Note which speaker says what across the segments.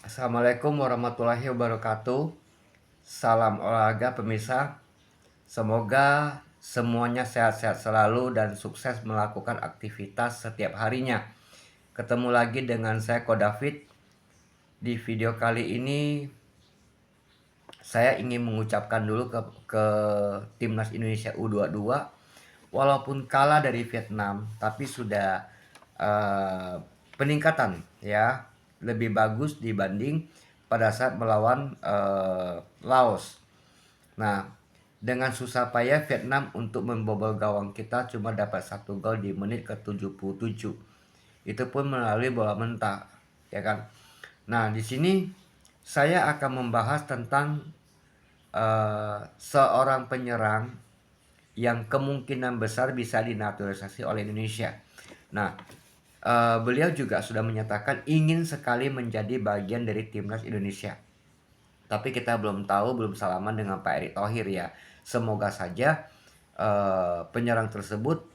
Speaker 1: Assalamualaikum warahmatullahi wabarakatuh. Salam olahraga pemirsa. Semoga semuanya sehat-sehat selalu dan sukses melakukan aktivitas setiap harinya. Ketemu lagi dengan saya Ko David. Di video kali ini saya ingin mengucapkan dulu ke timnas Indonesia U22. Walaupun kalah dari Vietnam, tapi sudah uh, peningkatan ya, lebih bagus dibanding pada saat melawan Laos. Nah, dengan susah payah Vietnam untuk membobol gawang kita cuma dapat 1 gol di menit ke-77. Itu pun melalui bola mentah, ya kan? Nah, di sini saya akan membahas tentang seorang penyerang yang kemungkinan besar bisa dinaturalisasi oleh Indonesia. Nah, beliau juga sudah menyatakan ingin sekali menjadi bagian dari timnas Indonesia. Tapi kita belum tahu, belum salaman dengan Pak Erick Thohir ya. Semoga saja penyerang tersebut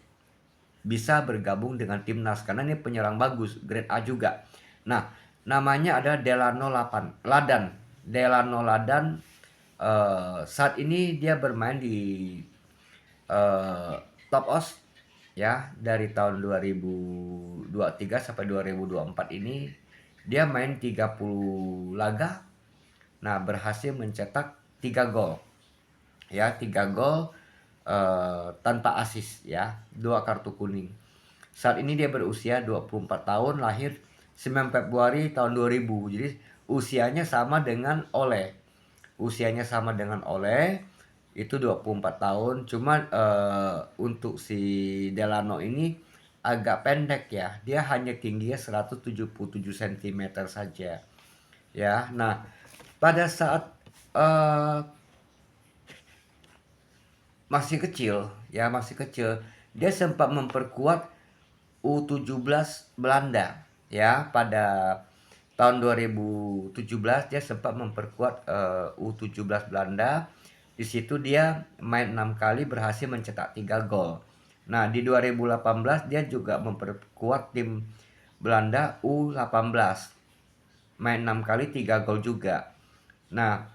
Speaker 1: bisa bergabung dengan timnas karena ini penyerang bagus, grade A juga. Nah, namanya ada Delano Ladan. Delano Ladan saat ini dia bermain di Top Os ya, dari tahun 2023 sampai 2024 ini dia main 30 laga. Nah, berhasil mencetak 3 gol. Ya, 3 gol tanpa assist ya, 2 kartu kuning. Saat ini dia berusia 24 tahun, lahir 9 Februari tahun 2000. Jadi usianya sama dengan Ole. Usianya sama dengan Ole, itu 24 tahun. Cuma untuk si Delano ini agak pendek ya. Dia hanya tingginya 177 cm saja. Ya. Nah, pada saat masih kecil, ya masih kecil, dia sempat memperkuat U17 Belanda ya. Pada tahun 2017 dia sempat memperkuat U17 Belanda. Di situ dia main 6 kali berhasil mencetak 3 gol. Nah, di 2018 dia juga memperkuat tim Belanda U18. Main 6 kali 3 gol juga. Nah,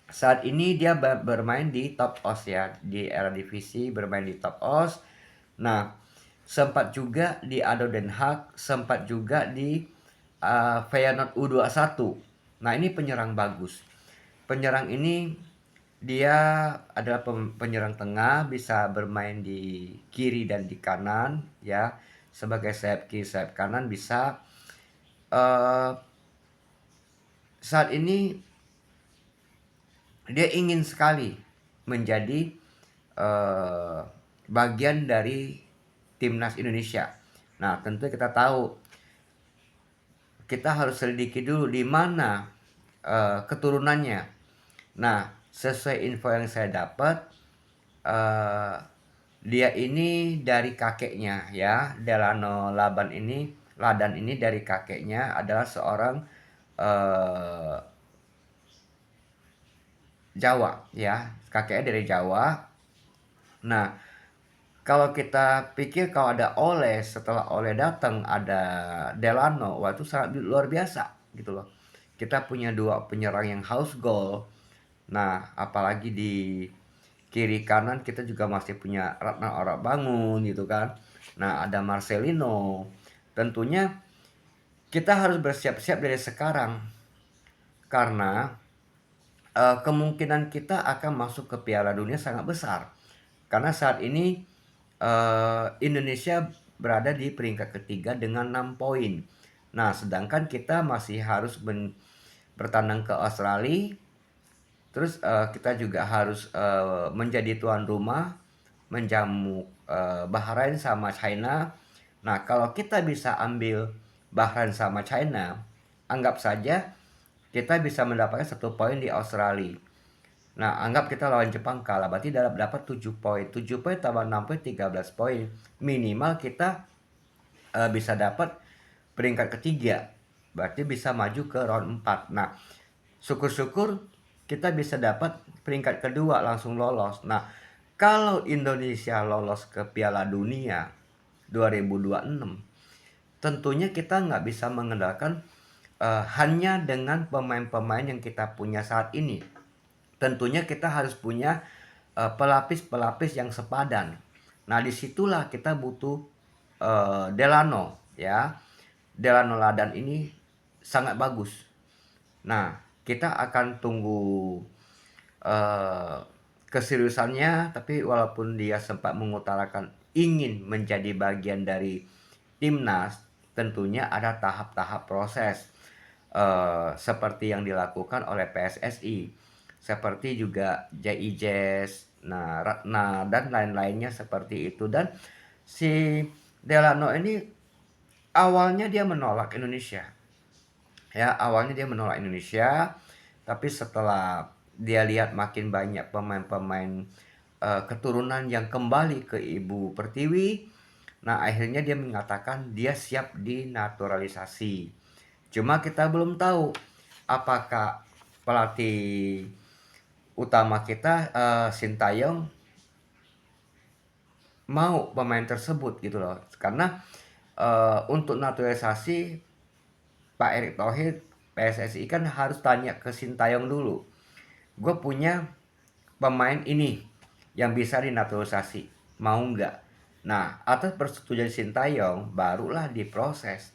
Speaker 1: saat ini dia bermain di Top Os ya, di Eredivisie bermain di Top Os. Nah, sempat juga di ADO Den Haag, sempat juga di Feyenoord U21. Nah, ini penyerang bagus. Penyerang ini dia adalah penyerang tengah, bisa bermain di kiri dan di kanan ya. Sebagai sayap kiri, sayap kanan bisa. Saat ini dia ingin sekali menjadi bagian dari timnas Indonesia. Nah, tentu kita tahu, kita harus selidiki dulu di mana keturunannya. Nah, sesuai info yang saya dapat, dia ini dari kakeknya ya, Delano Ladan ini dari kakeknya adalah seorang Jawa ya, kakeknya dari Jawa. Nah, kalau kita pikir kalau ada Ole, setelah Ole datang ada Delano, wah itu sangat luar biasa gitu loh. Kita punya 2 penyerang yang haus gol. Nah, apalagi di kiri kanan kita juga masih punya Ratna Bangun gitu kan. Nah, ada Marcelino. Tentunya kita harus bersiap-siap dari sekarang karena kemungkinan kita akan masuk ke Piala Dunia sangat besar. Karena saat ini Indonesia berada di peringkat ketiga dengan 6 poin. Nah, sedangkan kita masih harus bertandang ke Australia. Terus kita juga harus menjadi tuan rumah, menjamu Bahrain sama China. Nah, kalau kita bisa ambil Bahrain sama China, anggap saja kita bisa mendapatkan 1 poin di Australia. Nah, anggap kita lawan Jepang kalah, berarti dapat 7 poin. 7 poin tambah 6 poin, 13 poin. Minimal kita bisa dapat peringkat ketiga. Berarti bisa maju ke round 4. Nah, syukur-syukur kita bisa dapat peringkat kedua langsung lolos. Nah, kalau Indonesia lolos ke Piala Dunia 2026, tentunya kita nggak bisa mengandalkan hanya dengan pemain-pemain yang kita punya saat ini. Tentunya kita harus punya pelapis-pelapis yang sepadan. Nah, disitulah kita butuh Delano, ya. Delano Ladan ini sangat bagus. Nah, kita akan tunggu eh, keseriusannya, tapi walaupun dia sempat mengutarakan ingin menjadi bagian dari timnas, tentunya ada tahap-tahap proses seperti yang dilakukan oleh PSSI, seperti juga JIJS, nah dan lain-lainnya seperti itu. Dan si Delano ini awalnya dia menolak Indonesia, ya awalnya dia menolak Indonesia, tapi setelah dia lihat makin banyak pemain-pemain keturunan yang kembali ke Ibu Pertiwi, nah akhirnya dia mengatakan dia siap dinaturalisasi. Cuma kita belum tahu apakah pelatih utama kita Sintayong mau pemain tersebut gitu loh. Karena untuk naturalisasi Pak Erick Thohir PSSI kan harus tanya ke Sintayong dulu. Gue punya pemain ini yang bisa dinaturalisasi, mau nggak? Nah, atas persetujuan Sintayong barulah diproses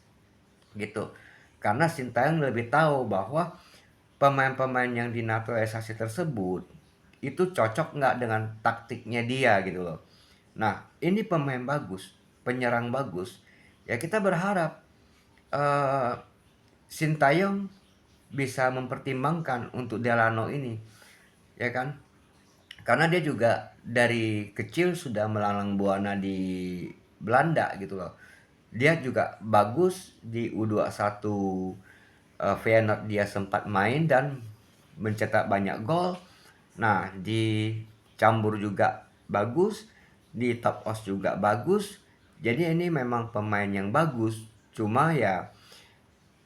Speaker 1: gitu. Karena Sintayong lebih tahu bahwa pemain-pemain yang dinaturalisasi tersebut itu cocok nggak dengan taktiknya dia gitu loh. Nah, ini pemain bagus, penyerang bagus. Ya kita berharap eh, Sintayong bisa mempertimbangkan untuk Delano ini, ya kan? Karena dia juga dari kecil sudah melalang buana di Belanda gitu loh. Dia juga bagus di U21 Feyenoord, dia sempat main dan mencetak banyak gol. Nah, di Cambur juga bagus, di Top Os juga bagus. Jadi ini memang pemain yang bagus. Cuma ya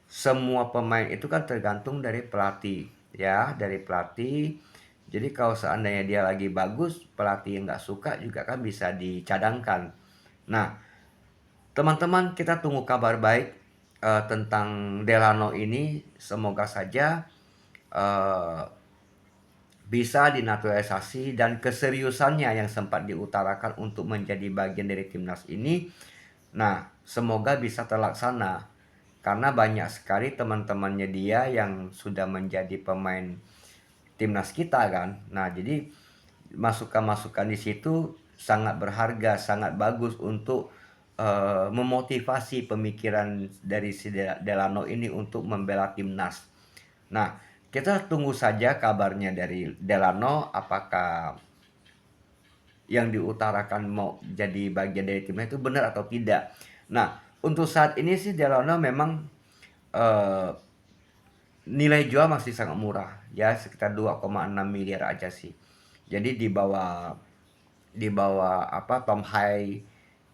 Speaker 1: semua pemain itu kan tergantung dari pelatih, ya, dari pelatih. Jadi kalau seandainya dia lagi bagus, pelatih yang nggak suka juga kan bisa dicadangkan. Nah, teman-teman, kita tunggu kabar baik tentang Delano ini. Semoga saja eh, bisa dinaturalisasi, dan keseriusannya yang sempat diutarakan untuk menjadi bagian dari timnas ini, nah semoga bisa terlaksana. Karena banyak sekali teman-temannya dia yang sudah menjadi pemain timnas kita kan. Nah, jadi masukan-masukan di situ sangat berharga, sangat bagus untuk memotivasi pemikiran dari si Delano ini untuk membela timnas. Nah, kita tunggu saja kabarnya dari Delano, apakah yang diutarakan mau jadi bagian dari timnas itu benar atau tidak. Nah, untuk saat ini sih Delano memang eh, nilai jual masih sangat murah, ya sekitar 2,6 miliar aja sih. Jadi di bawah apa Tom Hai,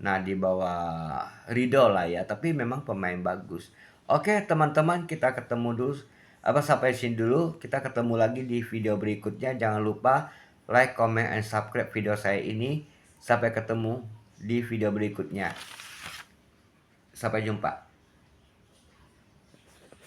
Speaker 1: nah di bawah Rido lah ya, tapi memang pemain bagus. Oke teman-teman, kita ketemu dulu apa sampai sini dulu, kita ketemu lagi di video berikutnya. Jangan lupa like, comment, and subscribe video saya ini. Sampai ketemu di video berikutnya, sampai jumpa.